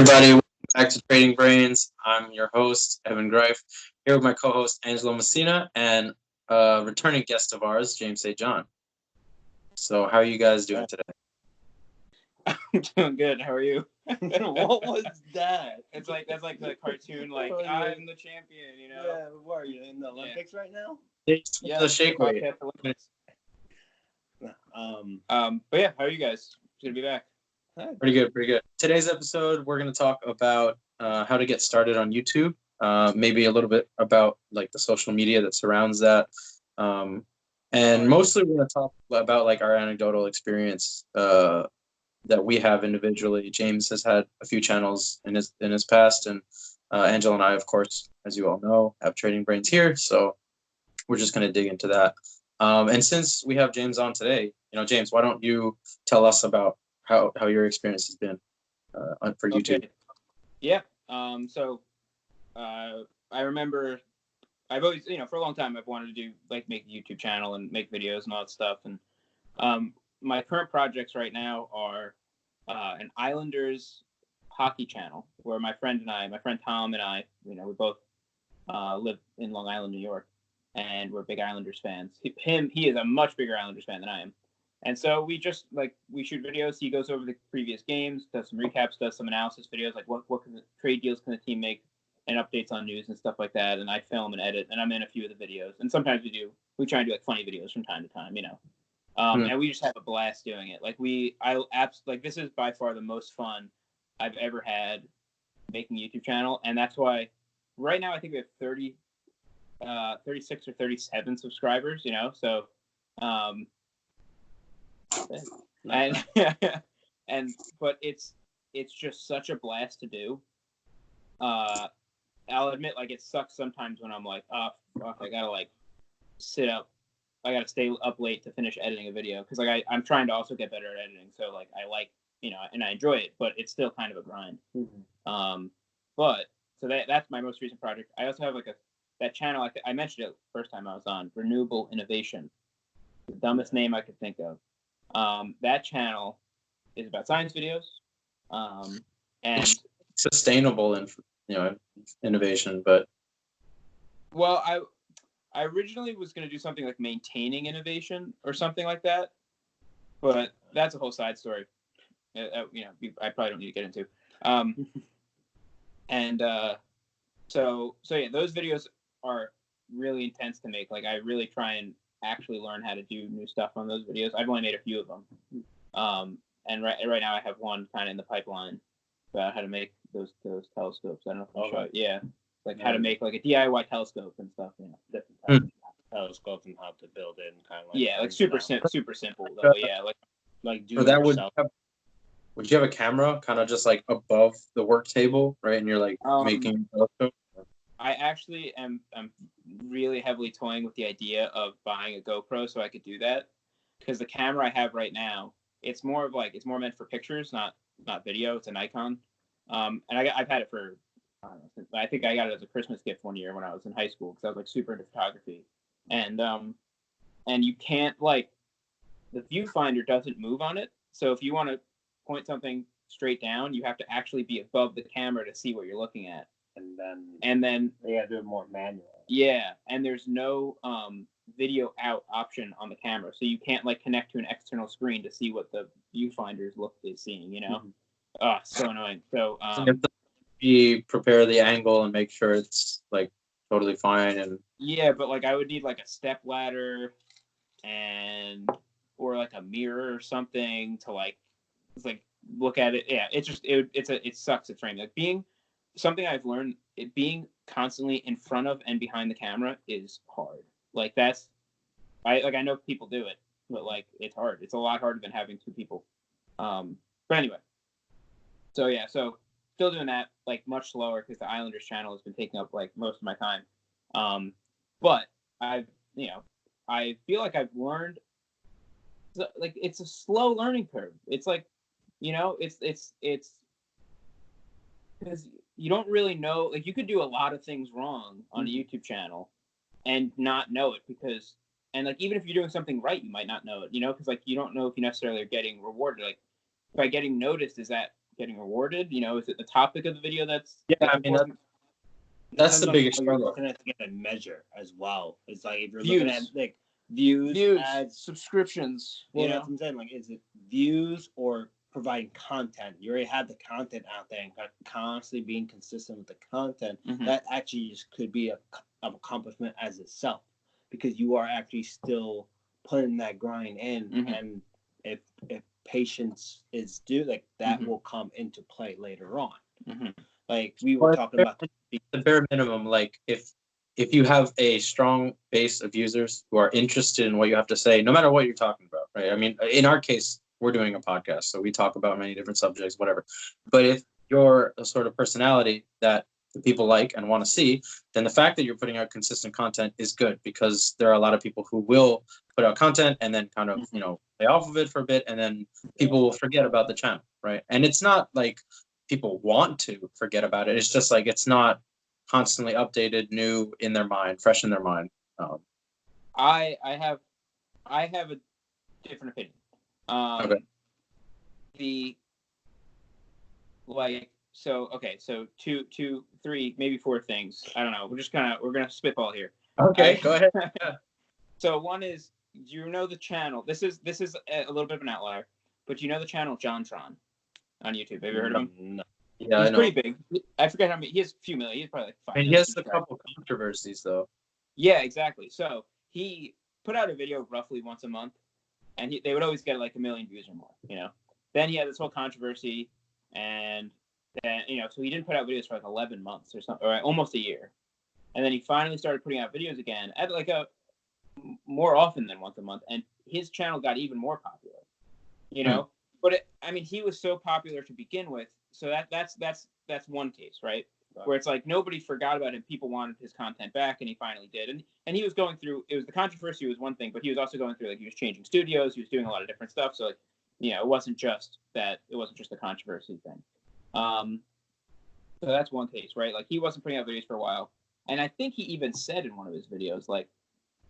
everybody. Welcome back to Trading Brains. I'm your host, Evan Greif, here with my co-host, Angelo Messina, and a returning guest of ours, James St. John. So how are you guys doing today? I'm doing good. How are you? What was that? That's like the cartoon, like, I'm the champion, you know? Yeah, what are you, in the Olympics right now? Yeah, the shake weight. Olympics. But yeah, how are you guys? Good to be back. Pretty good. Today's episode, we're going to talk about how to get started on YouTube, maybe a little bit about like the social media that surrounds that, and mostly we're going to talk about like our anecdotal experience that we have individually. James has had a few channels in his past, and Angelo and I, of course, as you all know, have Trading Brains here, so we're just going to dig into that. And since we have James on today, James, why don't you tell us about how your experience has been for YouTube? Okay. Yeah. So I remember I've always, for a long time, I've wanted to do like make a YouTube channel and make videos and all that stuff. And my current projects right now are an Islanders hockey channel where my friend Tom and I, we both live in Long Island, New York, and we're big Islanders fans. He is a much bigger Islanders fan than I am. And so we just we shoot videos. He goes over the previous games, does some recaps, does some analysis videos, like what can the trade deals can the team make, and updates on news and stuff like that. And I film and edit, and I'm in a few of the videos. And sometimes we try and do like funny videos from time to time, And we just have a blast doing it. This is by far the most fun I've ever had making a YouTube channel, and that's why right now I think we have 36 or 37 subscribers. So. But it's just such a blast to do. I'll admit, it sucks sometimes when I'm like, oh fuck, I gotta sit up, I gotta stay up late to finish editing a video because I'm trying to also get better at editing. So and I enjoy it, but it's still kind of a grind. Mm-hmm. But so that's my most recent project. I also have that channel I mentioned it the first time I was on, Renewable Innovation, the dumbest name I could think of. That channel is about science videos, and sustainable and innovation. But I originally was going to do something like maintaining innovation or something like that, but that's a whole side story. I probably don't need to get into. So yeah, those videos are really intense to make. I really try and actually learn how to do new stuff on those videos. I've only made a few of them. And right now I have one kind of in the pipeline about how to make those telescopes. I don't know if I'll show it. Yeah. How to make a DIY telescope and stuff, different types of telescopes and how to build it and kind of super simple though. Yeah. Do it yourself. Would you have a camera kind of just above the work table, right? And you're making a telescope? I actually am really heavily toying with the idea of buying a GoPro so I could do that, because the camera I have right now, it's more meant for pictures, not video. It's a Nikon, and I've had it for I think I got it as a Christmas gift one year when I was in high school because I was super into photography, and you can't the viewfinder doesn't move on it, so if you want to point something straight down, you have to actually be above the camera to see what you're looking at. And then they gotta do it more manual. Yeah, and there's no video out option on the camera, so you can't connect to an external screen to see what the viewfinders is seeing. Mm-hmm. Oh, so annoying. So you have to prepare the angle and make sure it's totally fine. And yeah, but I would need a step ladder or a mirror or something to look at it. Yeah, it sucks at frame. Being something I've learned, being constantly in front of and behind the camera is hard. I know people do it, but it's hard. It's a lot harder than having two people. But anyway, so yeah, so still doing that, much slower because the Islanders channel has been taking up most of my time. But I feel like I've learned. It's a slow learning curve. It's it's because you don't really know, you could do a lot of things wrong on a YouTube channel and not know it even if you're doing something right, you might not know it, because you don't know if you necessarily are getting rewarded. By getting noticed, is that getting rewarded? You know, is it the topic of the video that's that's the biggest struggle. struggle. Looking at to get a measure as well. It's like if you're Views. looking at like views, ads, subscriptions. Well, that's what I'm saying. Like, is it views or providing content? You already have the content out there and constantly being consistent with the content. Mm-hmm. That actually just could be an accomplishment as itself, because you are actually still putting that grind in, mm-hmm. and if patience is due, like that mm-hmm. will come into play later on. Mm-hmm. Like we were talking about the bare minimum. Like if you have a strong base of users who are interested in what you have to say, no matter what you're talking about, right? I mean, in our case, we're doing a podcast, so we talk about many different subjects, whatever. But if you're a sort of personality that the people like and want to see, then the fact that you're putting out consistent content is good, because there are a lot of people who will put out content and then kind of, you know, lay off of it for a bit, and then people will forget about the channel, right? And it's not like people want to forget about it. It's just like it's not constantly updated, new in their mind, fresh in their mind. I have a different opinion. Okay. So two, three, maybe four things. I don't know. We're gonna spitball here. Okay, go ahead. Yeah. So one is, do you know the channel? This is a little bit of an outlier, but you know the channel JonTron on YouTube. Have you heard of him? No. Yeah, he's I know. pretty big. I forget how many. He has a few million. He's probably like 5 And he million has a couple controversies though. Yeah, exactly. So he put out a video roughly once a month, and they would always get like 1 million views or more. You know. Then he had this whole controversy, and then so he didn't put out videos for like 11 months or something, or almost a year, and then he finally started putting out videos again at like a more often than once a month, and his channel got even more popular. You know, but he was so popular to begin with, so that's one case, right? Where it's like nobody forgot about him. People wanted his content back, and he finally did. And he was going through. It was the controversy was one thing, but he was also going through, like, he was changing studios. He was doing a lot of different stuff. So, like, it wasn't just that. It wasn't just the controversy thing. So that's one case, right? Like, he wasn't putting out videos for a while, and I think he even said in one of his videos, like,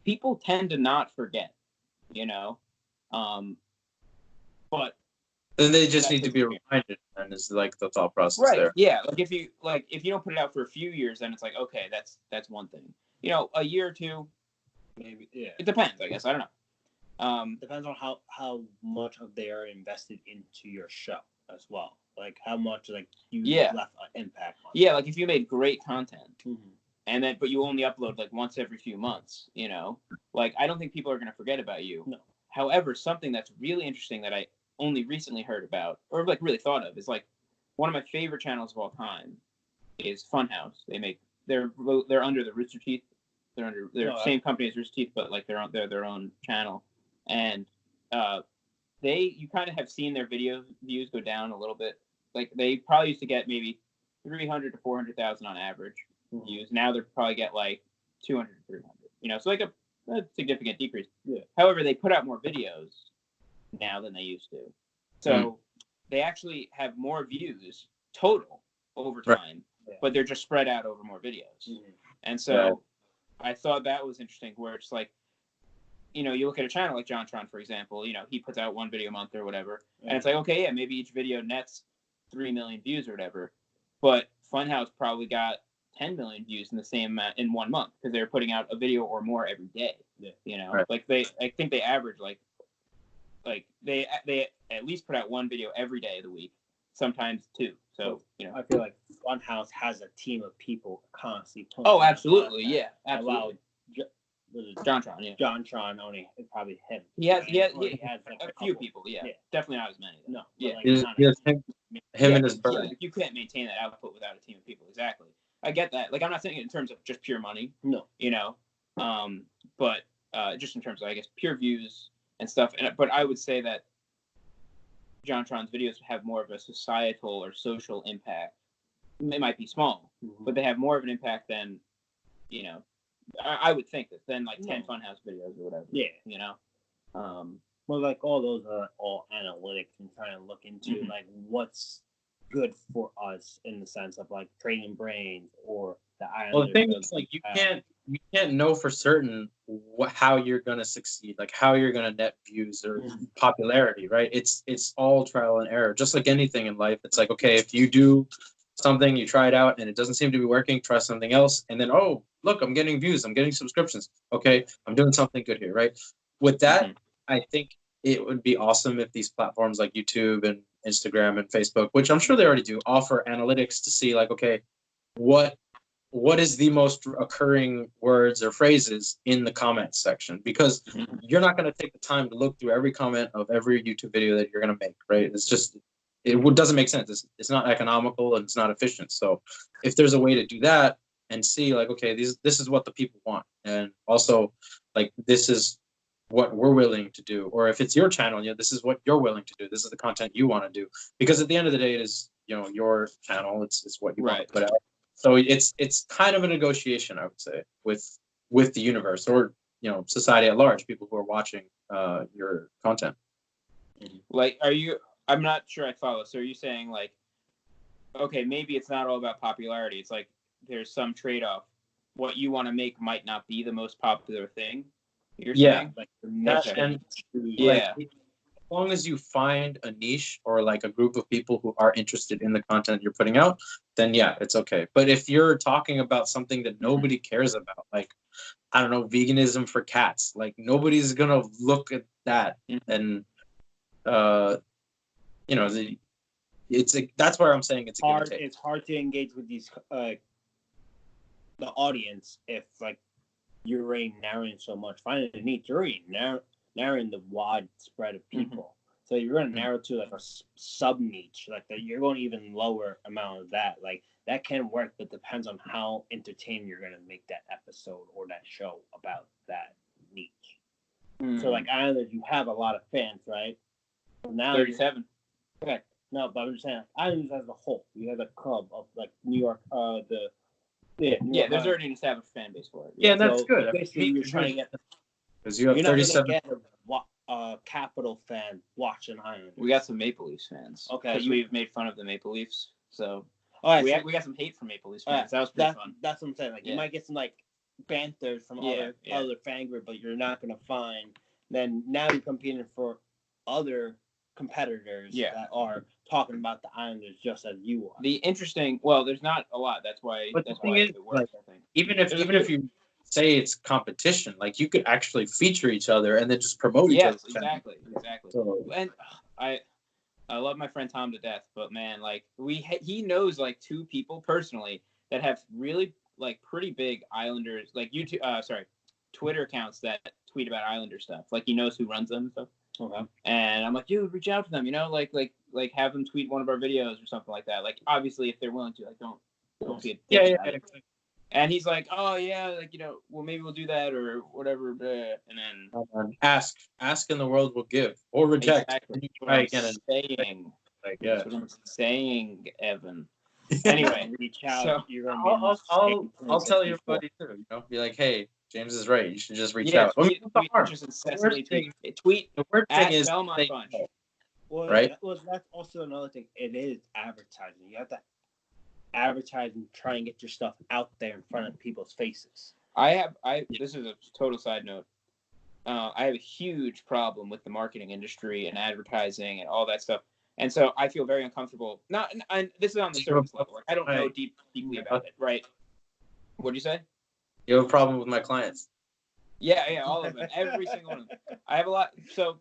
people tend to not forget, but. Then they just need to be reminded, and is like the thought process right. there. Yeah, like if you don't put it out for a few years, then it's like, okay, that's one thing. A year or two, maybe. Yeah. It depends, I guess. I don't know. Depends on how much of they are invested into your show as well. Like how much you left an impact on. Yeah, like if you made great content, mm-hmm. but you only upload like once every few months, like I don't think people are gonna forget about you. No. However, something that's really interesting that I only recently heard about, or like really thought of, is like one of my favorite channels of all time is Funhouse. They're under the Rooster Teeth. They're under same company as Rooster Teeth, but like they're their own channel. And you kind of have seen their video views go down a little bit. Like they probably used to get maybe 300 to 400,000 on average views. Now they're probably get like 200 to 300. So like a significant decrease. Yeah. However, they put out more videos now than they used to, so they actually have more views total over time, but they're just spread out over more videos. And so I thought that was interesting, where it's like, you look at a channel like JonTron, for example, he puts out one video a month or whatever, and it's like, okay, yeah, maybe each video nets 3 million views or whatever, but Funhouse probably got 10 million views in the same in 1 month, because they're putting out a video or more every day. Like I think they average like they at least put out one video every day of the week, sometimes two. So I feel like Funhouse has a team of people constantly. Oh, absolutely, yeah, absolutely. JonTron, yeah. JonTron only, it's probably him. He has like a few people, yeah. Definitely not as many. No, yeah. Him and his bird. You can't maintain that output without a team of people. Exactly. I get that. Like, I'm not saying it in terms of just pure money. No. But just in terms of, I guess, pure views and stuff. But I would say that JonTron's videos have more of a societal or social impact. It might be small, but they have more of an impact than, I would think that than like 10 Funhouse videos or whatever. Yeah. Well, like all those are all analytics and trying to look into like what's good for us in the sense of like trading brains or the island. Well, the thing is, like, you can't you can't know for certain how you're gonna succeed, like how you're gonna net views or popularity, right? It's all trial and error, just like anything in life. It's like, okay, if you do something, you try it out and it doesn't seem to be working, try something else, and then, oh, look, I'm getting views, I'm getting subscriptions. Okay, I'm doing something good here, right? With that, I think it would be awesome if these platforms like YouTube and Instagram and Facebook, which I'm sure they already do, offer analytics to see like, okay, what what is the most occurring words or phrases in the comments section, because you're not going to take the time to look through every comment of every YouTube video that you're going to make, right? It's just, doesn't make sense. It's not economical and it's not efficient. So if there's a way to do that and see like, okay, this is what the people want, and also like this is what we're willing to do, or if it's your channel, yeah, this is what you're willing to do, this is the content you want to do, because at the end of the day, it is, your channel, it's what you want to put out. So it's kind of a negotiation, I would say, with the universe, or society at large, people who are watching your content. Like, I'm not sure I follow. So are you saying like, okay, maybe it's not all about popularity. It's like there's some trade-off. What you want to make might not be the most popular thing. You're saying? Like as long as you find a niche or like a group of people who are interested in the content you're putting out, then yeah, it's okay. But if you're talking about something that nobody cares about, like, I don't know, veganism for cats, like nobody's gonna look at that. And that's where I'm saying it's hard. It's hard to engage with these the audience if like you're already narrowing so much. Finding a niche, you're already narrowing the wide spread of people. So you're going to narrow to like a sub niche, like that. You're going to even lower amount of that. Like that can work, but depends on how entertaining you're going to make that episode or that show about that niche. So like Islanders, you have a lot of fans, right? Now 37. Okay, no, but I'm just saying Islanders as a whole, you have a club of like New York, There's already an established fan base for it. Yeah, and that's good. Basically, you're trying to get because you have 37. Not gonna get a Capital fan watching Islanders. We got some Maple Leafs fans. Okay, because we've made fun of the Maple Leafs, so we got some hate from Maple Leafs fans. That was pretty fun. That's what I'm saying. Like you might get some like banters from other fan group, but you're not gonna find. Then now you're competing for other competitors that are talking about the Islanders just as you are. There's not a lot. That's why. But that's the thing why is, it works. like, I think even if you say it's competition, like you could actually feature each other and then just promote each other. Exactly. So, and I love my friend Tom to death, but man, like he knows like two people personally that have really like pretty big Islanders, like Twitter accounts that tweet about Islander stuff. Like he knows who runs them and stuff. Okay. And I'm like, dude, reach out to them, like have them tweet one of our videos or something like that. Like obviously if they're willing to, like don't be a dick about it. Exactly. And he's like, oh yeah, like well maybe we'll do that or whatever. And then ask and the world will give or reject. Exactly. That's what I'm saying, Evan. Anyway, reach out. So I'll tell everybody too. Be like, hey, James is right. You should just reach out. Tweet The worst thing is Belmont Bunch. Well, right? That's also another thing. It is advertising. You have to advertise and try and get your stuff out there in front of people's faces. This is a total side note. I have a huge problem with the marketing industry and advertising and all that stuff. And so I feel very uncomfortable. And this is on the surface level. Like, I don't know deeply about it, right? What'd you say? You have a problem with my clients? Yeah, all of them, every single one of them. I have a lot. So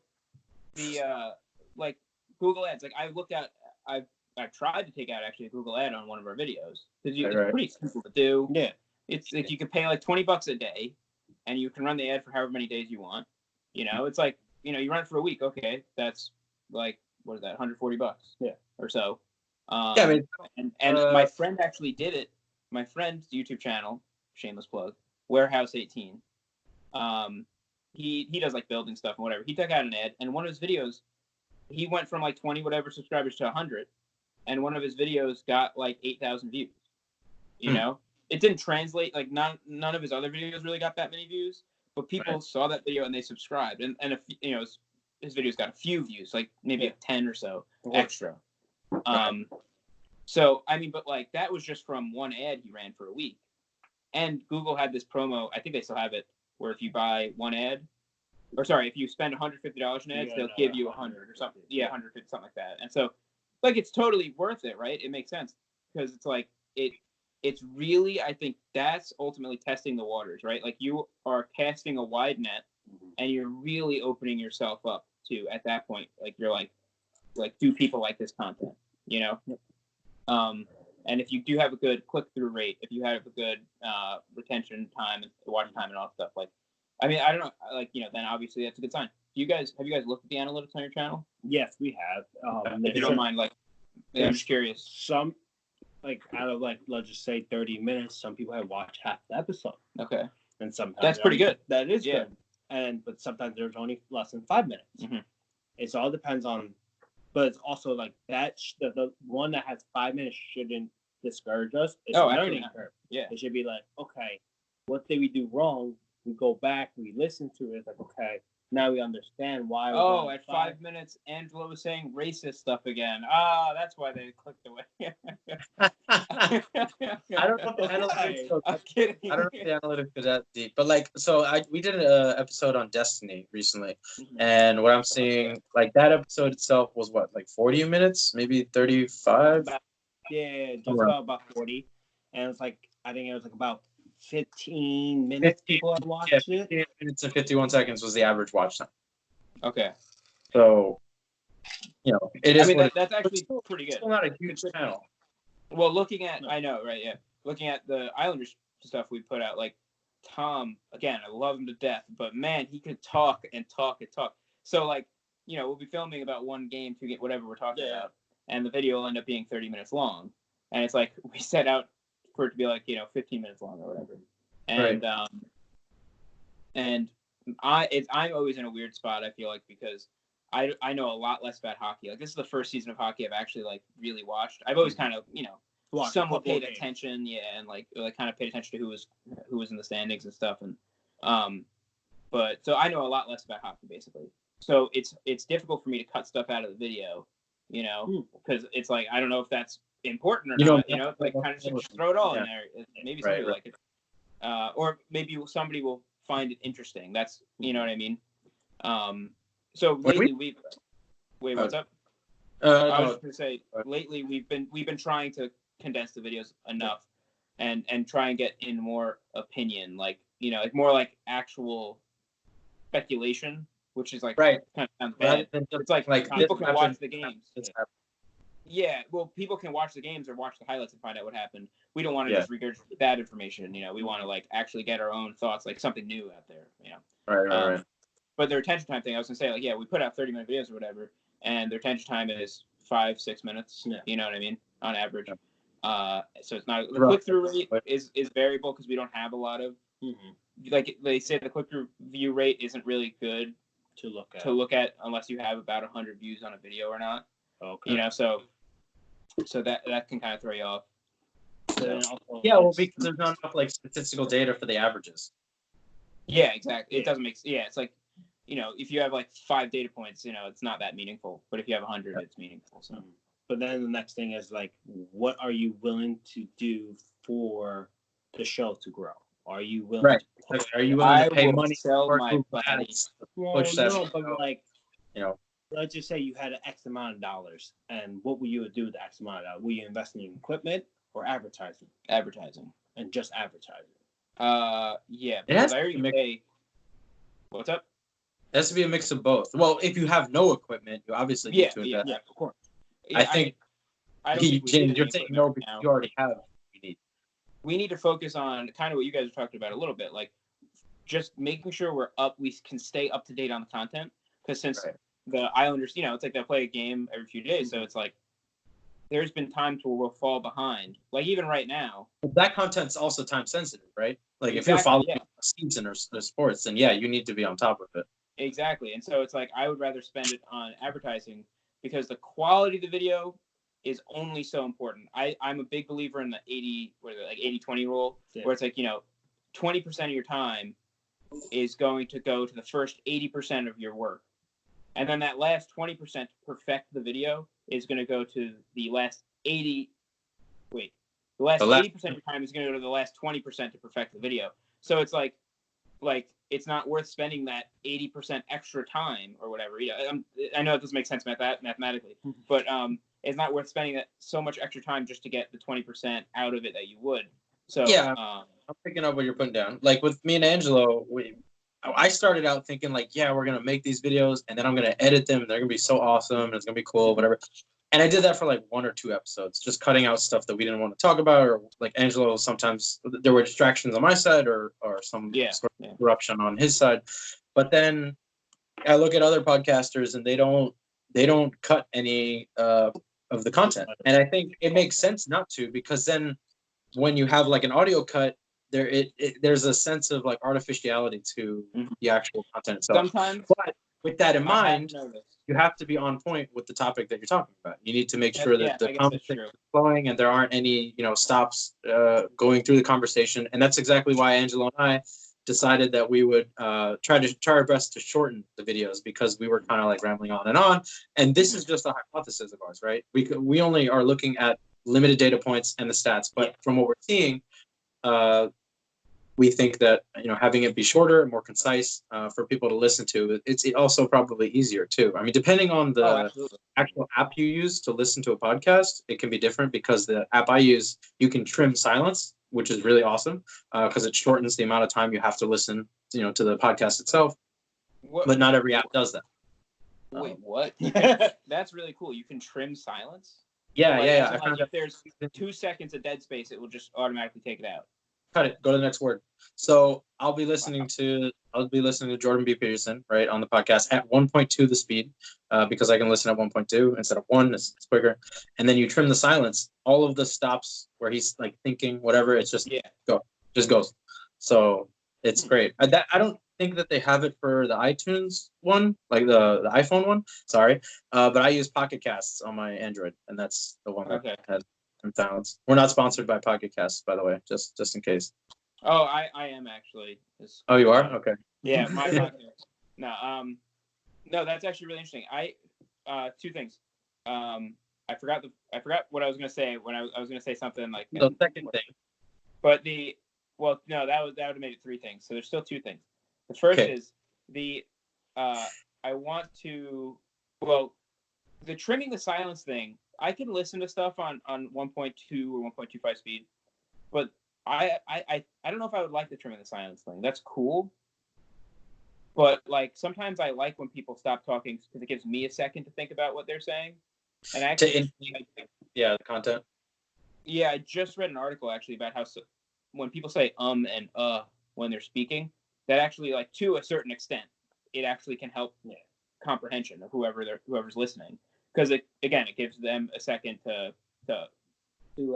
the like Google Ads, like I've tried to take out actually a Google ad on one of our videos because it's pretty simple to do. Yeah, it's like you could pay like $20 a day, and you can run the ad for however many days you want. It's like you run it for a week. Okay, that's like what is that? $140? Yeah, or so. And my friend actually did it. My friend's YouTube channel, shameless plug, Warehouse 18. He does like building stuff and whatever. He took out an ad, and one of his videos, he went from like 20 whatever subscribers to 100, and one of his videos got like 8,000 views. It didn't translate, like none of his other videos really got that many views, but people saw that video and they subscribed, and his videos got a few views, like maybe 10 or so extra. So I mean, but like that was just from one ad he ran for a week. And Google had this promo. I think they still have it, where if you buy one ad, if you spend $150 in ads, they'll give you 100 or something. Yeah, 150, something like that. And so, like, it's totally worth it, right? It makes sense because it's like it's really, I think that's ultimately testing the waters, right? Like, you are casting a wide net, and you're really opening yourself up to, at that point, like, you're like, do people like this content? You know. And if you do have a good click-through rate, if you have a good retention time and watch time and all that stuff, like, I mean, I don't know, like, you know, then obviously that's a good sign. Have you guys looked at the analytics on your channel? Yes, we have. If you don't mind, like, I'm just curious. Some, like, out of, like, let's just say 30 minutes, some people have watched half the episode. Okay. And sometimes that's pretty good. That is good. But sometimes there's only less than 5 minutes. Mm-hmm. It all depends on, but it's also like that. The one that has 5 minutes shouldn't discourage us. It's a learning curve. Yeah. It should be like, okay, what did we do wrong? We go back, we listen to it. It's like, okay, now we understand why. At 5 minutes, Angelo was saying racist stuff again. That's why they clicked away. I don't know if the analytics. I'm kidding. I don't know if the analytics is that deep, but like, so we did an episode on Destiny recently, and what I'm seeing, like, that episode itself was what, like 40 minutes, maybe 35. Just about 40, and it's like, I think it was like about 15 minutes people have watched it. 15 minutes and 51 seconds was the average watch time. Okay. So, you know, it is. I mean, that's actually pretty good. Still not a huge channel. Well, looking at, I know, right? Yeah. Looking at the Islanders stuff we put out, like, Tom, again, I love him to death, but man, he could talk and talk and talk. So, like, you know, we'll be filming about one game, 2 games, whatever we're talking about, and the video will end up being 30 minutes long. And it's like, we set out for it to be like, you know, 15 minutes long or whatever. And I'm always in a weird spot, I feel like, because I know a lot less about hockey. Like, this is the first season of hockey I've actually, like, really watched. I've always kind of, you know, somewhat paid attention, and like kind of paid attention to who was in the standings and stuff. And but so I know a lot less about hockey, basically. So it's difficult for me to cut stuff out of the video, you know, because it's like, I don't know if that's important or not. You know, like, kind of just throw it all in there. Maybe somebody will like it, or maybe somebody will find it interesting. That's, you know what I mean. So lately wait, what's up? I was just gonna say, lately we've been trying to condense the videos enough, and try and get in more opinion, like, you know, like, more like actual speculation, which is like kind of sounds bad. It's like people can watch the games. Yeah, well, people can watch the games or watch the highlights and find out what happened. We don't want to just regurgitate that information. You know, we want to, like, actually get our own thoughts, like something new out there. You know. Right. But their attention time thing, I was gonna say, like, yeah, we put out 30-minute videos or whatever, and their attention time is 5-6 minutes. Yeah. You know what I mean, on average. So it's not, the click-through rate is variable because we don't have a lot of, like, they say the click-through view rate isn't really good to look at unless you have about 100 views on a video or not. Okay. You know, so that can kind of throw you off. So. Yeah, well, because there's not enough, like, statistical data for the averages. Yeah, exactly. It doesn't make. Yeah, it's like, you know, if you have like 5 data points, you know, it's not that meaningful. But if you have 100, it's meaningful. So. But then the next thing is, like, what are you willing to do for the show to grow? Are you willing? To, are you willing to pay money sell my body? But like, you know, let's just say you had an X amount of dollars, and what would you do with the X amount of dollars? Will you invest in equipment or advertising? Advertising. And just advertising. Yeah. Because I already pay. What's up? It has to be a mix of both. Well, if you have no equipment, you obviously need to invest. Yeah, of course. I think you're saying no, but you already have what you need. We need to focus on kind of what you guys are talking about a little bit, like just making sure we can stay up to date on the content. Because since the Islanders, you know, it's like they play a game every few days, so it's like there's been times where we'll fall behind. Like, even right now. But that content's also time sensitive, right? Like, if you're following a season or sports, then you need to be on top of it. Exactly. And so it's like, I would rather spend it on advertising because the quality of the video is only so important. I'm a big believer in the 80-20 rule, where it's like, you know, 20% of your time is going to go to the first 80% of your work. And then that last 20% to perfect the video is going to go to the last 80. Wait, the The last 80% of your time is going to go to the last 20% to perfect the video. So it's like it's not worth spending that 80% extra time or whatever. I know it doesn't make sense mathematically, but it's not worth spending that so much extra time just to get the 20% out of it that you would. So yeah, I'm picking up what you're putting down. Like with me and Angelo, I started out thinking like, yeah, we're gonna make these videos and then I'm gonna edit them and they're gonna be so awesome and it's gonna be cool, whatever. And I did that for like 1 or 2 episodes, just cutting out stuff that we didn't want to talk about, or like Angelo, sometimes there were distractions on my side or some sort of corruption on his side. But then I look at other podcasters and they don't cut any of the content, and I think it makes sense not to, because then when you have like an audio cut, there's a sense of like artificiality to the actual content itself. Sometimes, but with that in mind, you have to be on point with the topic that you're talking about. You need to make sure that the conversation is flowing and there aren't any stops going through the conversation. And that's exactly why Angelo and I decided that we would try our best to shorten the videos, because we were kind of like rambling on and on. And this is just a hypothesis of ours, right? We only are looking at limited data points and the stats, but from what we're seeing, we think that having it be shorter, more concise, for people to listen to, it's also probably easier too. I mean, depending on the actual app you use to listen to a podcast, it can be different, because the app I use, you can trim silence, which is really awesome, because it shortens the amount of time you have to listen to the podcast itself. But not every app does that. Wait, what? That's really cool. You can trim silence? Yeah. Like if there's 2 seconds of dead space, it will just automatically take it out. Cut it. Go to the next word. So I'll be listening to Jordan B. Peterson, right, on the podcast at 1.2 the speed, because I can listen at 1.2 instead of 1. It's quicker. And then you trim the silence. All of the stops where he's like thinking, whatever, it's just just goes. So it's great. I don't think that they have it for the iTunes one, like the iPhone one. Sorry, but I use Pocket Casts on my Android, and that's the one that has silence. We're not sponsored by Pocket Casts, by the way, just in case. Oh, I am actually. Oh, you are? Okay. Yeah, my podcast. No, that's actually really interesting. 2 things. I forgot what I was gonna say when I was gonna say something like the second thing. But that would have made it 3 things. So there's still 2 things. The first is I want to the trimming the silence thing. I can listen to stuff on 1.2 or 1.25 speed, but I don't know if I would like the trimming the silence thing. That's cool, but like sometimes I like when people stop talking because it gives me a second to think about what they're saying. And actually, the content. Yeah, I just read an article actually about how when people say and when they're speaking, that actually, like, to a certain extent, it actually can help comprehension of whoever's listening, because it gives them a second to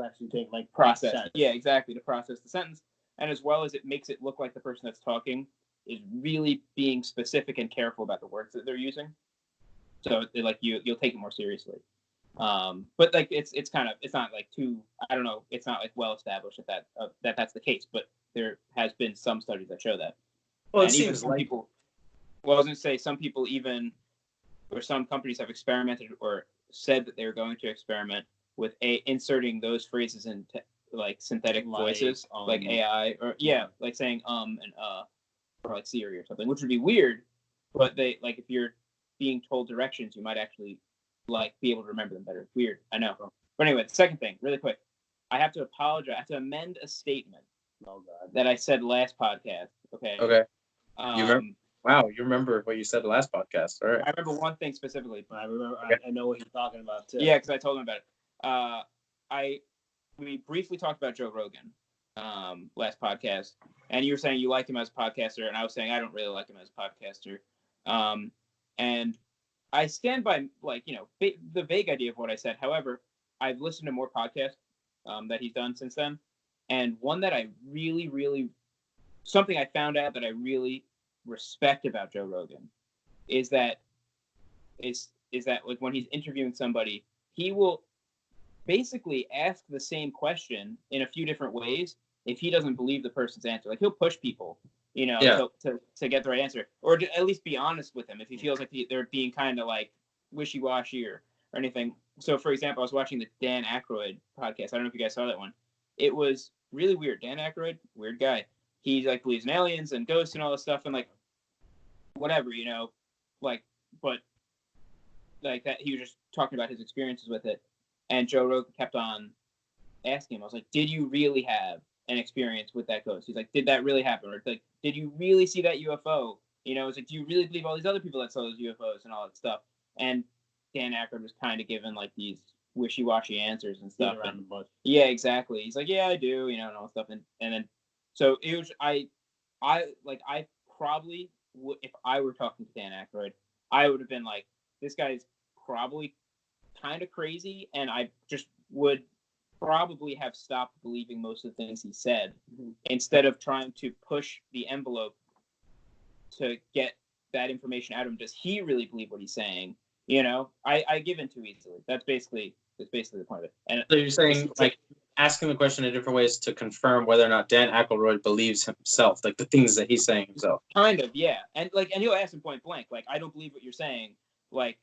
actually take like process. Yeah, exactly, to process the sentence, and as well as it makes it look like the person that's talking is really being specific and careful about the words that they're using. So like you'll take it more seriously. But like it's not like too, I don't know, it's not like well established that that's the case, but there has been some studies that show that. Well, and even some people, I was going to say some people even, or some companies have experimented or said that they were going to experiment with inserting those phrases into like synthetic voices, like AI, or like saying and or like Siri or something, which would be weird. But they, like, if you're being told directions, you might actually like be able to remember them better. It's weird, I know. But anyway, the second thing, really quick, I have to apologize. I have to amend a statement that I said last podcast. Okay. You remember? Wow, you remember what you said the last podcast. All right. I remember one thing specifically. I remember. I know what you're talking about too. Yeah, because I told him about it. We briefly talked about Joe Rogan last podcast, and you were saying you like him as a podcaster, and I was saying I don't really like him as a podcaster. And I stand by, like, the vague idea of what I said. However, I've listened to more podcasts that he's done since then, and one that I really, really, something I found out that I really respect about Joe Rogan is that like when he's interviewing somebody, he will basically ask the same question in a few different ways if he doesn't believe the person's answer. Like, he'll push people, to get the right answer, or to at least be honest with them if he feels like they're being kind of like wishy-washy or anything. So, for example, I was watching the Dan Aykroyd podcast. I don't know if you guys saw that one. it was really weird. Dan Aykroyd, weird guy. He like believes in aliens and ghosts and all this stuff and like whatever, you know, like, but like that he was just talking about his experiences with it. And Joe Rogan kept on asking him, I was like, did you really have an experience with that ghost? He's like, did that really happen? Or like, did you really see that UFO? You know, it's like, do you really believe all these other people that saw those UFOs and all that stuff? And Dan Aykroyd was kind of given like these wishy-washy answers and stuff. And, yeah, exactly. He's like, yeah, I do, you know, and all that stuff. And then, so it was, I probably would, if I were talking to Dan Aykroyd, I would have been like, this guy's probably kind of crazy, and I just would probably have stopped believing most of the things he said instead of trying to push the envelope to get that information out of him. Does he really believe what he's saying? You know, I give in too easily. That's basically the point of it. And so you're saying like asking the question in different ways to confirm whether or not Dan Aykroyd believes himself, like the things that he's saying himself. Kind of, yeah. And like, and he'll ask him point blank, like, I don't believe what you're saying. Like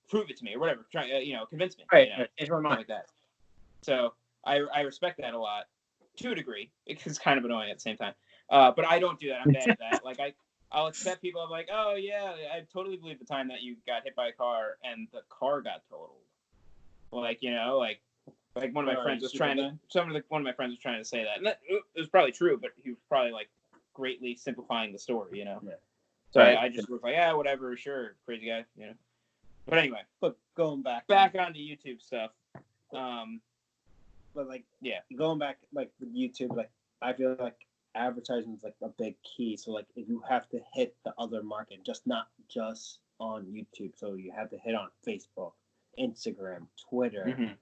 prove it to me or whatever. Try, convince me. Right. You know, in your mind. like that. So I respect that a lot to a degree. It's kind of annoying at the same time. But I don't do that. I'm bad at that. Like I'll accept people. I'm like, oh yeah, I totally believe the time that you got hit by a car and the car got totaled. Like, you know, like one of my friends was trying to. One of my friends was trying to say that, and it was probably true, but he was probably like greatly simplifying the story, you know. Yeah. So right. I just was like, yeah, whatever, sure, crazy guy, you know. But anyway, but going back onto YouTube stuff. But like, yeah, going back like with YouTube, like I feel like advertising is like a big key. So like, if you have to hit the other market, not just on YouTube, so you have to hit on Facebook, Instagram, Twitter,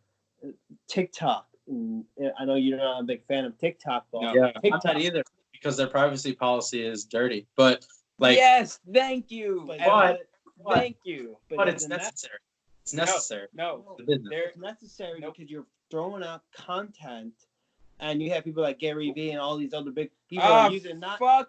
TikTok. And I know you're not a big fan of TikTok, but yeah, TikTok, I'm not either because their privacy policy is dirty. But like, yes, thank you. Thank you. But it's necessary. It's necessary. No, it's necessary because you're throwing out content, and you have people like Gary Vee and all these other big people are using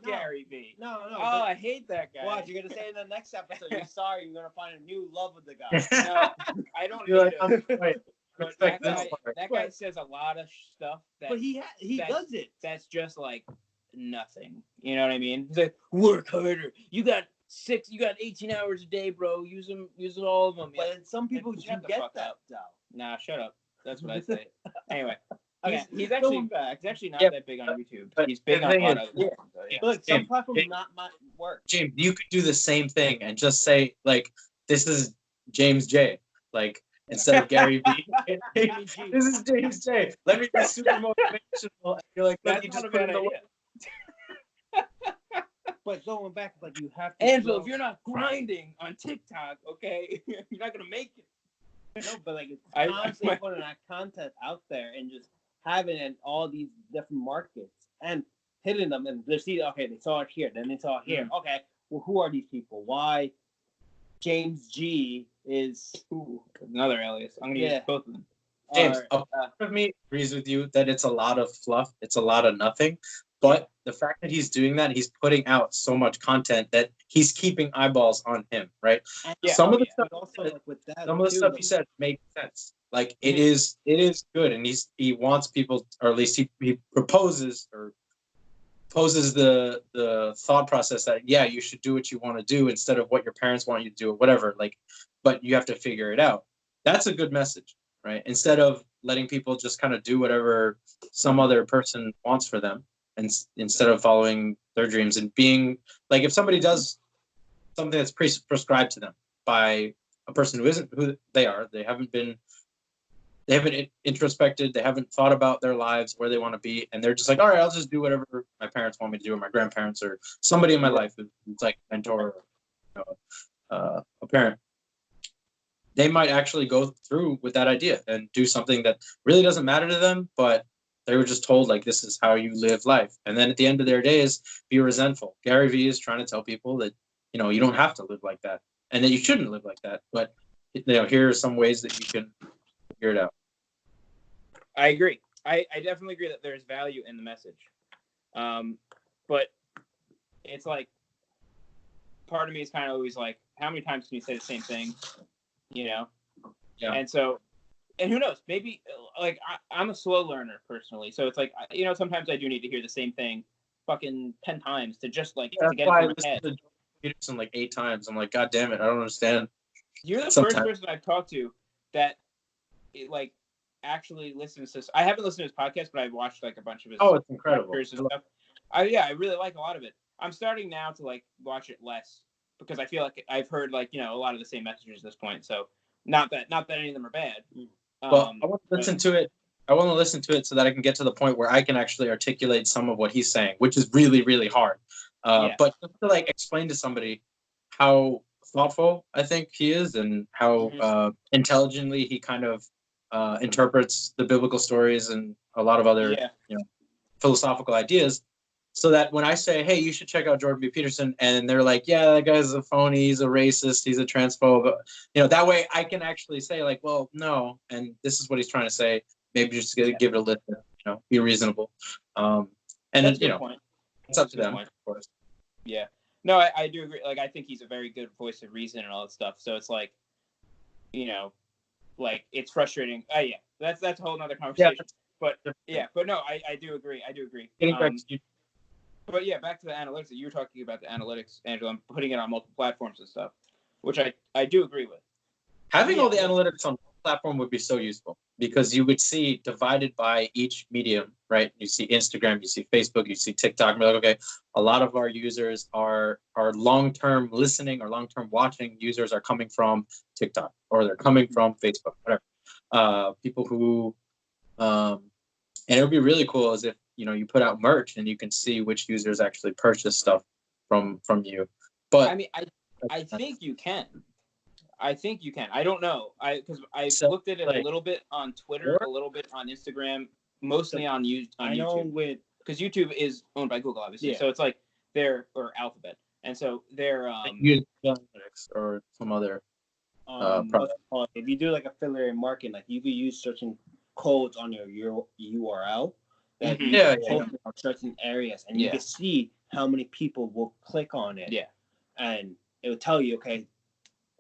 Gary Vee. No. Oh, I hate that guy. Watch, you're gonna say in the next episode, you're sorry, you're gonna find a new love with the guy. No, I don't hate him. But that guy says a lot of stuff but he does it. That's just like nothing. You know what I mean? He's like, work harder. You got 18 hours a day, bro. Use all of them. But some people you get that though. Nah, shut up. That's what I say. Anyway, okay, he's actually not that big on YouTube. He's big on a lot of other things. So, yeah. Look, some platforms not my work. James, you could do the same thing and just say like, "This is James J." Like instead of Gary V. This is James J. Let me be super motivational. And you're like, that's not a bad idea. But going back, like you have to. Angelo, if you're not grinding on TikTok, okay, you're not gonna make it. No, but like it's constantly putting that content out there and just having it in all these different markets and hitting them and they see, okay, they saw it here, then they saw it here. Okay, well, who are these people? Why James G is another alias? I'm gonna use both of them. James, a part of me agrees with you that it's a lot of fluff. It's a lot of nothing. But the fact that he's doing that, he's putting out so much content that he's keeping eyeballs on him, right? Some of the stuff he said makes sense. Like it is good, and he wants people, or at least he poses the thought process that you should do what you want to do instead of what your parents want you to do or whatever. Like, but you have to figure it out. That's a good message, right? Instead of letting people just kind of do whatever some other person wants for them. And instead of following their dreams and being like, if somebody does something that's prescribed to them by a person who isn't who they are, they haven't introspected, they haven't thought about their lives, where they want to be, and they're just like, all right, I'll just do whatever my parents want me to do, or my grandparents, or somebody in my life who's like a mentor, or, a parent. They might actually go through with that idea and do something that really doesn't matter to them, but they were just told, like, this is how you live life. And then at the end of their days, be resentful. Gary Vee is trying to tell people that, you don't have to live like that and that you shouldn't live like that. But, here are some ways that you can figure it out. I agree. I definitely agree that there's value in the message. But it's like, part of me is kind of always like, how many times can you say the same thing? Yeah. And so who knows? Maybe like I'm a slow learner personally, so it's like sometimes I do need to hear the same thing, fucking 10 times to just like Yeah, to get that's it why through I my listened head. to Jordan Peterson like 8 times. I'm like, God damn it, I don't understand. You're the Sometimes. first person I've talked to that like actually listens to. I haven't listened to his podcast, but I've watched like a bunch of his. Oh, it's incredible. And stuff. I really like a lot of it. I'm starting now to like watch it less because I feel like I've heard like a lot of the same messages at this point. So not that any of them are bad. Well, I want to listen to it. I want to listen to it so that I can get to the point where I can actually articulate some of what he's saying, which is really, really hard. But just to like explain to somebody how thoughtful I think he is and how intelligently he kind of interprets the biblical stories and a lot of other philosophical ideas, so that when I say, hey, you should check out Jordan B. Peterson, and they're like, yeah, that guy's a phony, he's a racist, he's a transphobe, that way I can actually say like, well, no, and this is what he's trying to say. Maybe just give it a listen, be reasonable. And that's a good point. It's up to them, of course. Yeah. No, I do agree. Like, I think he's a very good voice of reason and all that stuff. So it's like, like it's frustrating. Yeah, that's a whole nother conversation. But no, I do agree. Getting back to you. But yeah, back to the analytics that you were talking about, the analytics, Angelo, and putting it on multiple platforms and stuff, which I do agree with. Having all the analytics on one platform would be so useful because you would see divided by each medium, right? You see Instagram, you see Facebook, you see TikTok. And you're like, okay, a lot of our users are long-term listening or long-term watching users are coming from TikTok or they're coming from Facebook, whatever. People who, and it would be really cool as if, you put out merch and you can see which users actually purchase stuff from you. But I mean, I think you can. I don't know. Because I looked at it a little bit on Twitter, a little bit on Instagram, mostly on YouTube. I know because YouTube is owned by Google, obviously. Yeah. So it's like or Alphabet, and so they're analytics or some other product. If you do like affiliate marketing, like you could use certain codes on your URL that you can post on certain areas, and you can see how many people will click on it. Yeah, and it will tell you, okay,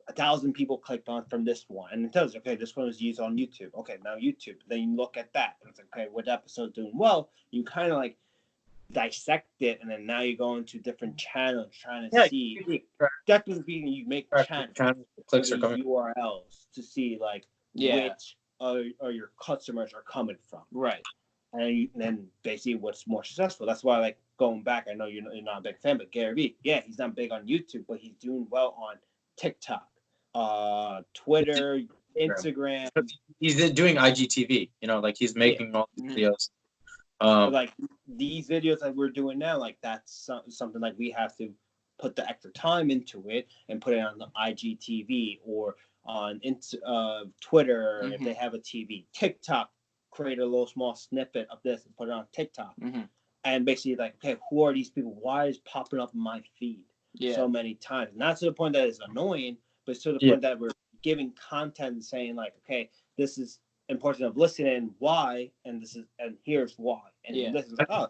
1,000 people clicked on from this one, and it tells you, okay, this one was used on YouTube. Okay, now YouTube. Then you look at that, and it's like, okay, what episode's doing well? You kind of like dissect it, and then now you go into different channels trying to see. Definitely, you make channels clicks are coming URLs to see like which are your customers are coming from. Right, and then basically what's more successful. That's why, like going back, I know you're not a big fan, but Gary Vee, he's not big on YouTube, but he's doing well on TikTok, Twitter, Instagram. He's doing IGTV, like he's making all these videos. But like these videos that we're doing now, like that's something like we have to put the extra time into it and put it on the IGTV or on Twitter if they have a TV. TikTok, create a little small snippet of this and put it on TikTok. And basically like, okay, who are these people? Why is it popping up in my feed so many times? Not to the point that it's annoying, but to the point that we're giving content and saying like, okay, this is important of listening, why, and here's why. And this is like, the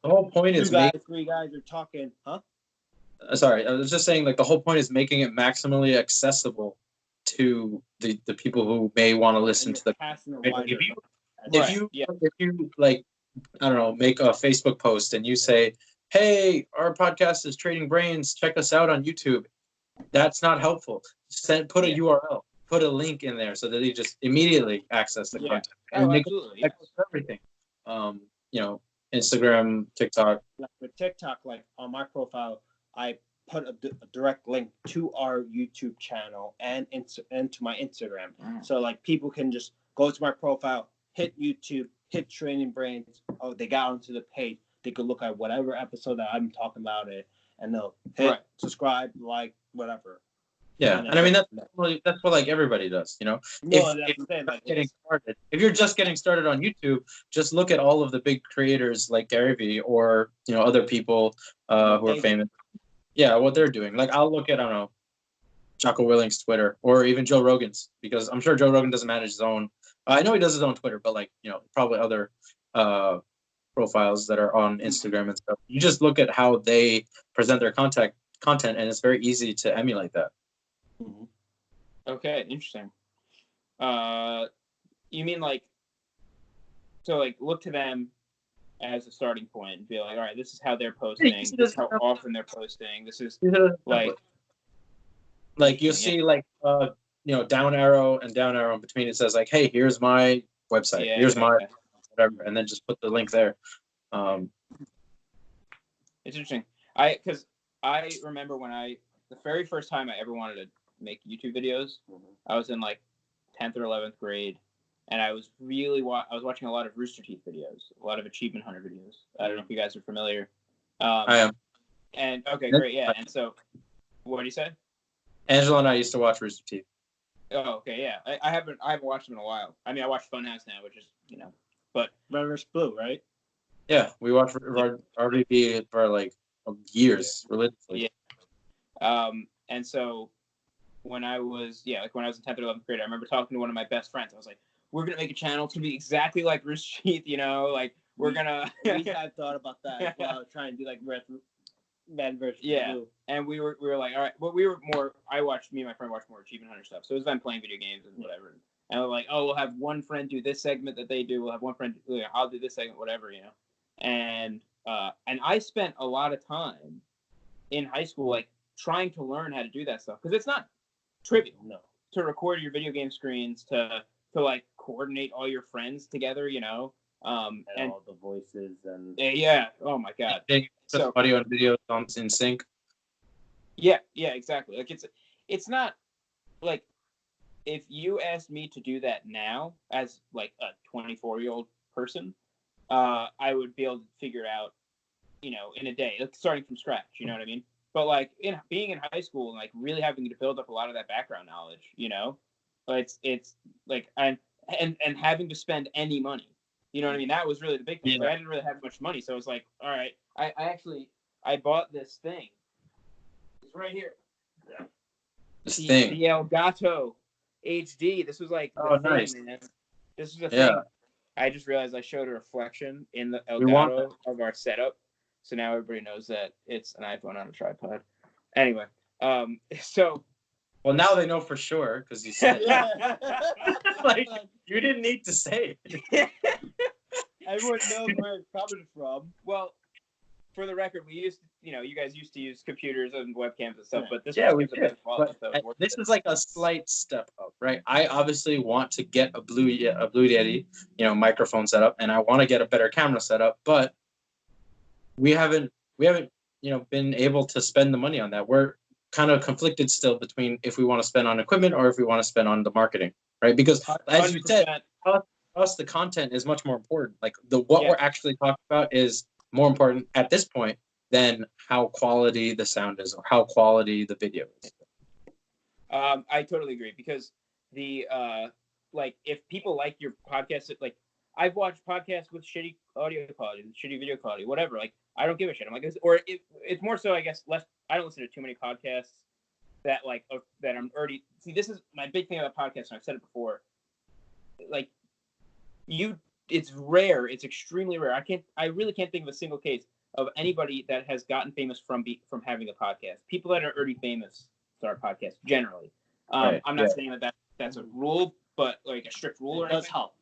whole point is three guys are talking, huh? Sorry, I was just saying like the whole point is making it maximally accessible to the people who may want to listen to the. If you like, I don't know, make a Facebook post and you say, hey, our podcast is Trading Brains, check us out on YouTube. That's not helpful. Put a URL, put a link in there so that they just immediately access the content. And absolutely. Everything. Instagram, TikTok. Like with TikTok, like on my profile, I put a direct link to our YouTube channel and to my Instagram. So like people can just go to my profile, hit YouTube, hit Trading Brains. Oh, they got onto the page. They could look at whatever episode that I'm talking about and they'll hit subscribe, like, whatever. Yeah, and I mean that's what like everybody does, If you're just getting started on YouTube, just look at all of the big creators like Gary Vee or other people who are famous. Yeah, what they're doing. Like I'll look at Jocko Willink's Twitter or even Joe Rogan's because I'm sure Joe Rogan doesn't manage his own. I know he does his own Twitter, but probably other profiles that are on Instagram and stuff. You just look at how they present their content, and it's very easy to emulate that. Okay, interesting. You mean like, so like look to them as a starting point and be like, all right, this is how they're posting. This is how often they're posting. This is like you'll see like down arrow and down arrow in between. It says like, hey, here's my website. Here's my whatever, and then just put the link there. It's interesting. Because I remember when the very first time I ever wanted to make YouTube videos, I was in like 10th or 11th grade, and I was watching a lot of Rooster Teeth videos, a lot of Achievement Hunter videos. I don't know if you guys are familiar. I am. And okay, great, yeah. And so, what do you say? Angelo and I used to watch Rooster Teeth. Oh, okay, yeah. I haven't watched them in a while. I mean, I watch Funhouse now, which is but Red vs. Blue, right? Yeah, we watched RVP for like years religiously. Yeah. And so when I was in 10th or 11th grade, I remember talking to one of my best friends. I was like, we're going to make a channel. It's going to be exactly like Rooster Teeth, like we're going to... I thought about that as well, trying to do like Red versus Blue. And we were like, all right, well, me and my friend watched more Achievement Hunter stuff. So it was them playing video games and whatever. And we're like, oh, we'll have one friend do this segment that they do. We'll have one friend, I'll do this segment, whatever, And I spent a lot of time in high school, like, trying to learn how to do that stuff. Because it's not trivial, to record your video game screens, to like, coordinate all your friends together, and all the voices and... Yeah, oh my God. So audio and video in sync. Yeah, exactly. Like, it's not, like... If you asked me to do that now as like a 24-year-old person, I would be able to figure it out, in a day, like starting from scratch. You know what I mean? But like being in high school and like really having to build up a lot of that background knowledge, it's like and having to spend any money. You know what I mean? That was really the big thing. Yeah. Like, I didn't really have much money, so it was like, all right, I bought this thing. It's right here. The Elgato HD. This was like the thing, nice. man. This was a thing. I just realized I showed a reflection in the Elgato of our setup, so now everybody knows that it's an iPhone on a tripod. Anyway, so. Well, now they know for sure because you said it. Like you didn't need to say it. Everyone knows where it's coming from. Well, for the record, we used, you guys used to use computers and webcams and stuff, but this we did. This is like a slight step up, right? I obviously want to get a Blue Yeti, microphone setup, and I want to get a better camera setup, but we haven't, been able to spend the money on that. We're kind of conflicted still between if we want to spend on equipment or if we want to spend on the marketing, right? Because as you said, us the content is much more important. Like we're actually talking about is more important at this point than how quality the sound is or how quality the video is. I totally agree because if people like your podcast, like I've watched podcasts with shitty audio quality, shitty video quality, whatever. Like I don't give a shit. I'm like, it's more so I guess less. I don't listen to too many podcasts that that I'm already. See, this is my big thing about podcasts, and I've said it before. Like it's rare. It's extremely rare. I really can't think of a single case of anybody that has gotten famous from having a podcast. People that are already famous start podcasts generally. I'm not saying that's a rule, but like a strict rule. It does help.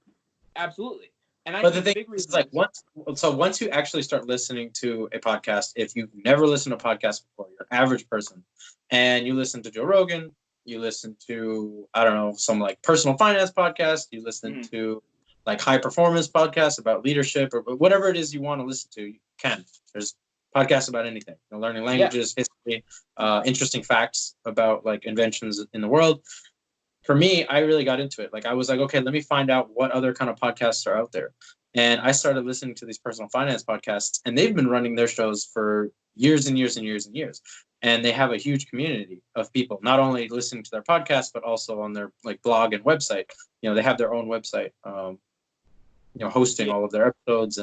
Absolutely. But the thing is, like once you actually start listening to a podcast, if you've never listened to a podcast before, you're an average person, and you listen to Joe Rogan, you listen to some like personal finance podcast, you listen to like high performance podcasts about leadership or whatever it is you want to listen to, you can. There's podcasts about anything, learning languages, history, interesting facts about like inventions in the world. For me, I really got into it. Like I was like, okay, let me find out what other kind of podcasts are out there. And I started listening to these personal finance podcasts, and they've been running their shows for years and years and years and years. And they have a huge community of people, not only listening to their podcast, but also on their like blog and website. They have their own website, hosting all of their episodes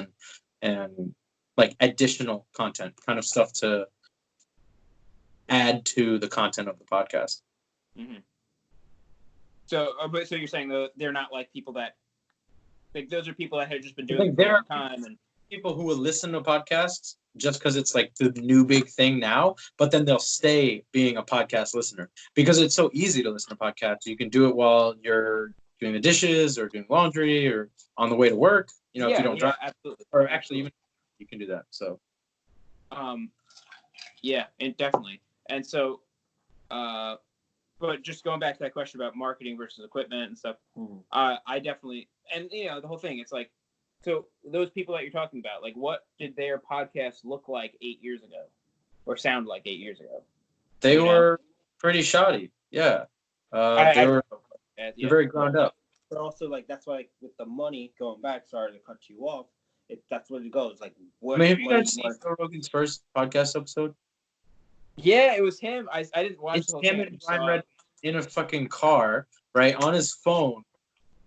and like additional content, kind of stuff to add to the content of the podcast. Mm-hmm. So you're saying they're not like people that, like those are people that have just been doing it for a long time, and people who will listen to podcasts just because it's like the new big thing now, but then they'll stay being a podcast listener because it's so easy to listen to podcasts. You can do it while you're doing the dishes or doing laundry or on the way to work. You know, if you don't drive, absolutely. or actually even you can do that. So, yeah, and definitely. And so, but just going back to that question about marketing versus equipment and stuff, I definitely, and you know, the whole thing, it's like, so those people that you're talking about, like, what did their podcast look like 8 years ago, or sound like 8 years ago? they were pretty shoddy. Yeah, they were very ground up. But also, like, that's why, like, with the money, going back, sorry to cut you off, that's what it goes. Like, what Have you guys seen Joe Rogan's first podcast episode? Yeah, it was him. I didn't watch It's the whole him thing. and Ryan Red in a fucking car, right, on his phone,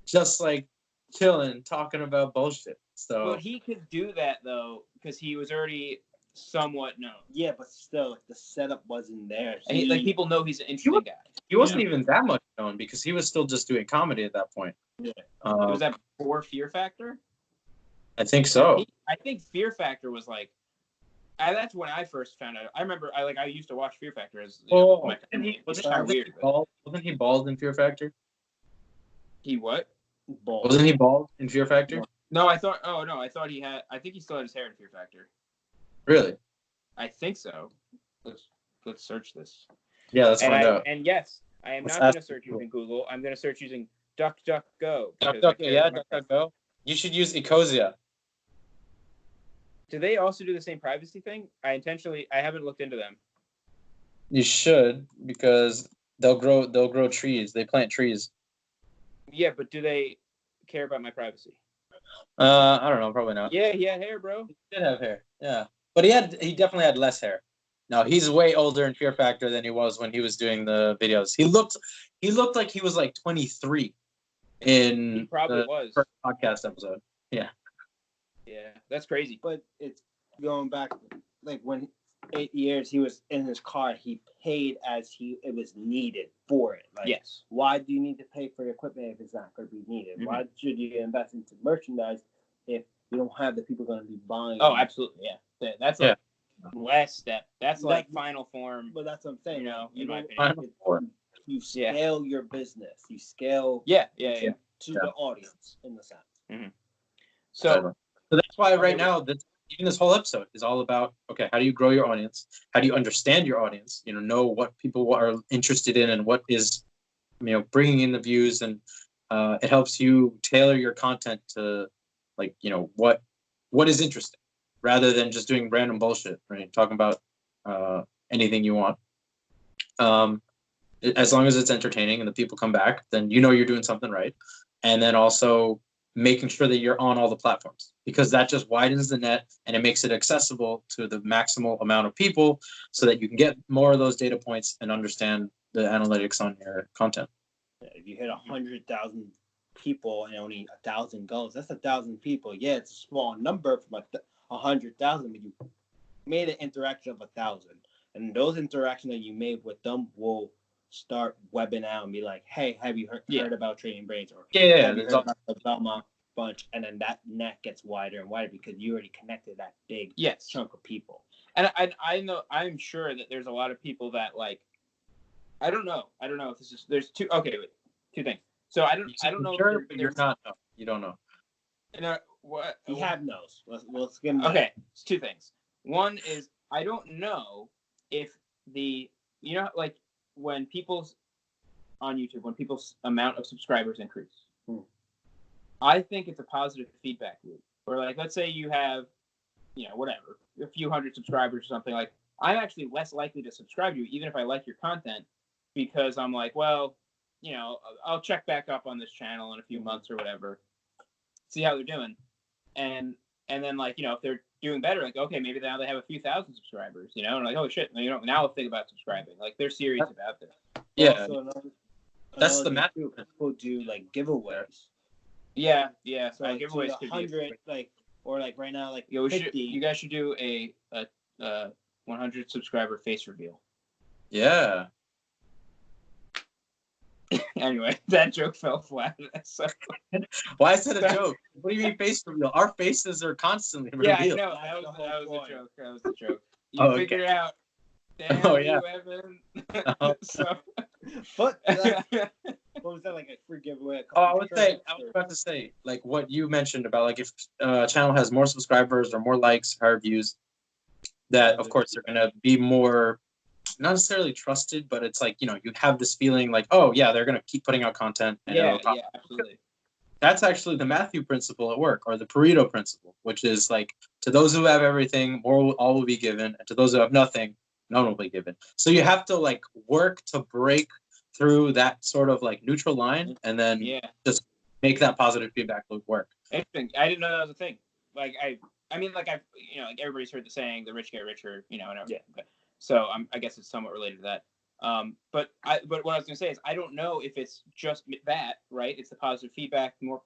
just like chilling, talking about bullshit. So, but he could do that though because he was already somewhat known. Yeah, but still, like, the setup wasn't there. Like, people know he's an interesting guy. He wasn't even that much known because he was still just doing comedy at that point. Yeah. Was that before Fear Factor? I think so. I think Fear Factor was like. That's when I first found out. I remember I used to watch Fear Factor as wasn't he bald in Fear Factor? He what? Bald. Wasn't he bald in Fear Factor? No, I thought. Oh no, I thought he had. I think he still had his hair in Fear Factor. Really? I think so. Let's search this. Yeah, let's find out. And yes, I am not going to search using Google. I'm going to search using DuckDuckGo. DuckDuckGo. You should use Ecosia. Do they also do the same privacy thing? I haven't looked into them. You should, because they'll grow trees. They plant trees. Yeah, but do they care about my privacy? I don't know, probably not. Yeah, he had hair, bro. He did have hair. Yeah. But he definitely had less hair. No, he's way older in Fear Factor than he was when he was doing the videos. He looked like he was like 23 in he probably was. First podcast episode. Yeah. Yeah, that's crazy. But it's going back, like, when 8 years he was in his car, he paid as it was needed for it. Like, yes. Why do you need to pay for equipment if it's not going to be needed? Mm-hmm. Why should you invest into merchandise if you don't have the people going to be buying? Oh, absolutely, yeah. That's like last step. That's like final form. But that's what I'm saying. You know, in my opinion, you scale your business. You scale. To the audience in the sense. Mm-hmm. So that's why right now even this whole episode is all about, okay, how do you grow your audience? How do you understand your audience? Know what people are interested in and what is, bringing in the views, and it helps you tailor your content to, like, what is interesting, rather than just doing random bullshit, right? Talking about anything you want. As long as it's entertaining and the people come back, then you're doing something right. And then also making sure that you're on all the platforms, because that just widens the net and it makes it accessible to the maximal amount of people, so that you can get more of those data points and understand the analytics on your content. If you hit 100,000 people and only 1,000 goes, that's 1,000 people. Yeah, it's a small number from 100,000, but you made an interaction of 1,000, and those interactions that you made with them will start webbing out and be like, hey, have you heard about Trading Brains? Or have you heard about the Belmont Bunch? And then that net gets wider and wider because you already connected that big chunk of people. And I know, I'm sure that there's a lot of people that, like, I don't know if this is, there's two things. So I don't know. Sure, but you're not. No, you don't know. What he knows. Let's give him. Okay, it's two things. One is, I don't know if like, when people's amount of subscribers increase, I think it's a positive feedback loop. Or, like, let's say you have, whatever, a few hundred subscribers or something, like, I'm actually less likely to subscribe to you, even if I like your content, because I'm like, well, I'll check back up on this channel in a few months or whatever, see how they're doing. And then, like, if they're doing better, like, okay, maybe now they have a few thousand subscribers, and like, oh shit, now I'll think about subscribing. Like, they're serious about this. Yeah. That's the math. People do, like, giveaways. Yeah. So, like, giveaways could 100, like, or, like, right now, like, 50. You guys should do a 100 subscriber face reveal. Yeah. Anyway, that joke fell flat. So. Why is it a joke? What do you mean face reveal? Our faces are constantly revealed. Yeah, I know. That was a joke. You figured it out. Damn Oh, you, yeah. Evan. Oh. So, But what was that, like a free giveaway? Oh, I was about to say, like what you mentioned about like if channel has more subscribers or more likes, higher views, that of course they're gonna be more, not necessarily trusted, but it's like, you have this feeling like, oh yeah, they're gonna keep putting out content and yeah, it'll drop. yeah, absolutely. That's actually the Matthew principle at work, or the Pareto principle, which is like, to those who have everything, all will be given, and to those who have nothing, none will be given. So you have to like work to break through that sort of like neutral line, and then Yeah. just make that positive feedback loop work. Interesting. I didn't know that was a thing. Like I mean, like I've, like everybody's heard the saying, "The rich get richer," and everything. Yeah. But, so I guess it's somewhat related to that. But what I was gonna say is I don't know if it's just that, right? It's the positive feedback. More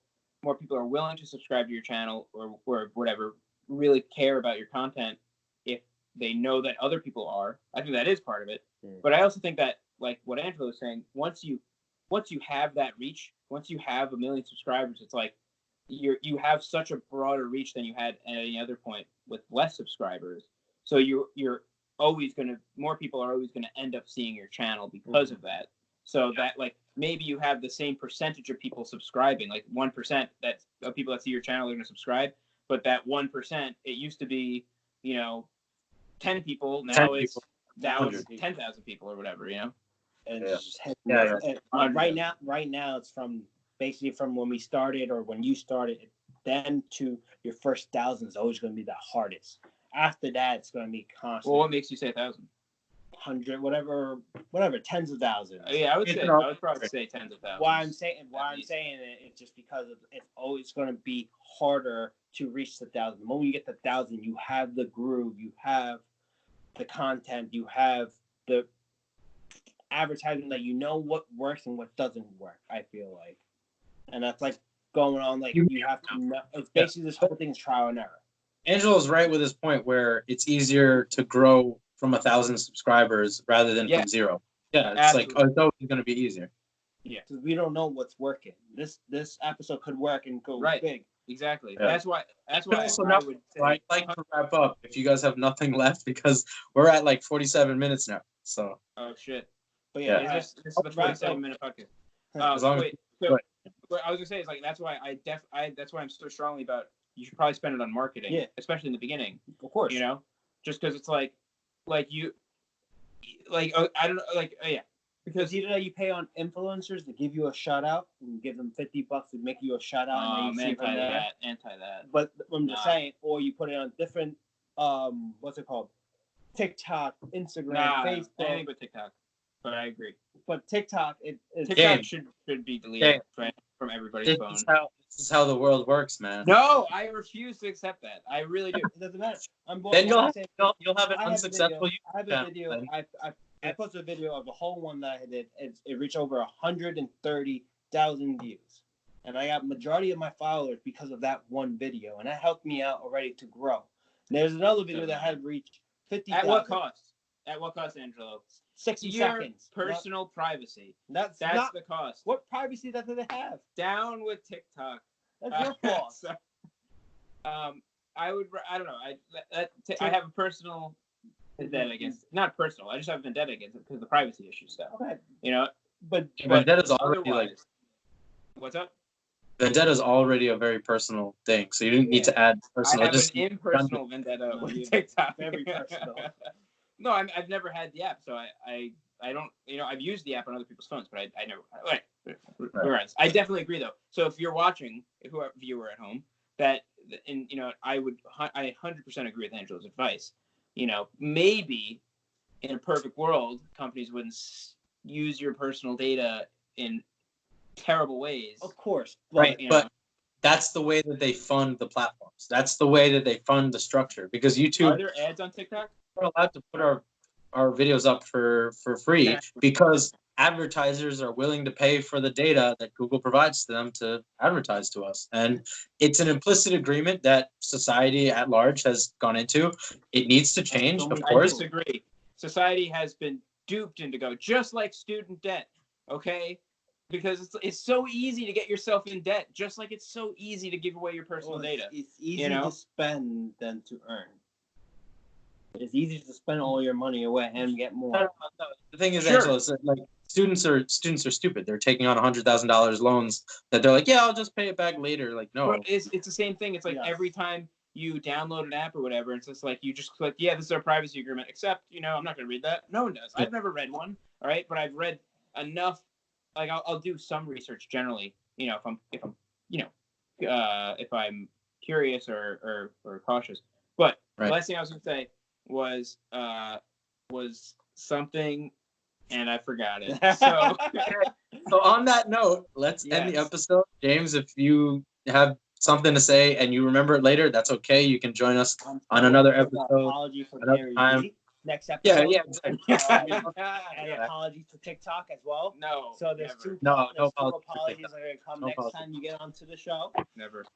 people are willing to subscribe to your channel or whatever, really care about your content if they know that other people are. I think that is part of it. But I also think that, like what Angelo was saying, once you have that reach, once you have 1 million subscribers, it's like you have such a broader reach than you had at any other point with less subscribers. So you're always gonna, more people are always gonna end up seeing your channel because of that. So that, like, maybe you have the same percentage of people subscribing, like 1% that of people that see your channel are gonna subscribe, but that 1%, it used to be 10 people, now 10 it's people, now it's 100. 10,000 people or whatever, And Yeah. just Yeah. and right now it's from basically from when we started or when you started, then to your first 1,000 is always going to be the hardest. After that, it's going to be constant. Well, what makes you say 1,000? 100, whatever, tens of thousands. Yeah, I would probably say tens of thousands. Why I'm saying it, it's just because it's always going to be harder to reach the 1,000. The moment you get the 1,000, you have the groove, you have the content, you have the advertising that what works and what doesn't work. I feel like, and that's like going on. Like you have to know. It's basically this whole thing's trial and error. Angelo's right with his point where it's easier to grow from 1,000 subscribers rather than from 0. Yeah, it's absolutely. like, it's always going to be easier. Yeah, because we don't know what's working. This episode could work and go big. Exactly. Yeah. That's why I would say, I'd like to wrap up if you guys have nothing left, because we're at like 47 minutes now. So. Oh shit. But yeah. This is the 47-minute podcast. As long wait, as so what I was gonna say is, like, that's why that's why I'm so strongly about, you should probably spend it on marketing, especially in the beginning. Of course. Just because it's like you, like, I don't know, like, because either that you pay on influencers to give you a shout out and give them $50 to make you a shout out, and then you see anti that. But I'm just saying, or you put it on different what's it called? TikTok, Instagram, Facebook. Anything but TikTok. But I agree. But TikTok, TikTok should be deleted from everybody's phone. This is how the world works, man. No, I refuse to accept that. I really do. It doesn't matter. Then you'll have an unsuccessful I have a video. I posted a video of the whole one that I did. It reached over 130,000 views, and I got majority of my followers because of that one video, and that helped me out already to grow. And there's another video that had reached 50,000. At what cost? At what cost, Angelo? 60 seconds. Personal privacy. That's not the cost. What privacy does it have? Down with TikTok. That's your fault. I don't know. I have a personal vendetta against. Not personal. I just have a vendetta against it because of the privacy issue stuff. Okay. But vendetta is already like. What's up? Vendetta is already a very personal thing, so you didn't need to add personal. I have an impersonal vendetta with TikTok. Very personal. No, I've never had the app, so I don't, I've used the app on other people's phones, but I never. Right. I definitely agree, though. So if you're watching, whoever viewer at home, I 100% agree with Angelo's advice. Maybe in a perfect world, companies wouldn't use your personal data in terrible ways. Of course, right? But that's the way that they fund the platforms. That's the way that they fund the structure. Because YouTube. Are there ads on TikTok? We're allowed to put our videos up for free because advertisers are willing to pay for the data that Google provides to them to advertise to us. And it's an implicit agreement that society at large has gone into. It needs to change, of course. I disagree. Society has been duped into just like student debt, okay? Because it's so easy to get yourself in debt, just like it's so easy to give away your personal data. It's easier to spend than to earn. It's easy to spend all your money away and get more. No. The thing is, Sure. Angelo, is that, like students are stupid. They're taking on $100,000 loans that they're like, yeah, I'll just pay it back later. Like, no. But it's the same thing. It's like every time you download an app or whatever, it's just like you just click, yeah, this is our privacy agreement. Except, I'm not going to read that. No one does. I've never read one. All right, but I've read enough. Like I'll do some research generally. If I'm curious or cautious. But the last thing I was going to say was something, and I forgot it. So, so on that note, let's end the episode. James, if you have something to say and you remember it later, that's okay. You can join us on another episode. Apology for Gary Vee. Next Yeah. episode. Exactly. And apologies for TikTok as well. No. So there's never. two apologies that are going to come next time you get onto the show. Never.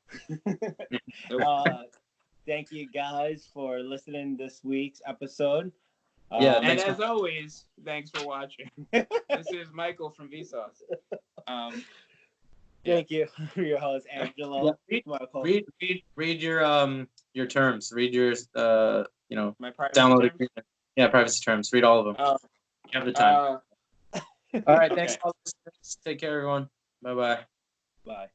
Thank you guys for listening this week's episode. And as always, thanks for watching. This is Michael from Vsauce. Thank you. Your host Angelo. Read your terms. Read your my privacy download terms? agreement. Yeah, privacy terms. Read all of them. You have the time. All right. Thanks. All listeners. Take care, everyone. Bye-bye. Bye.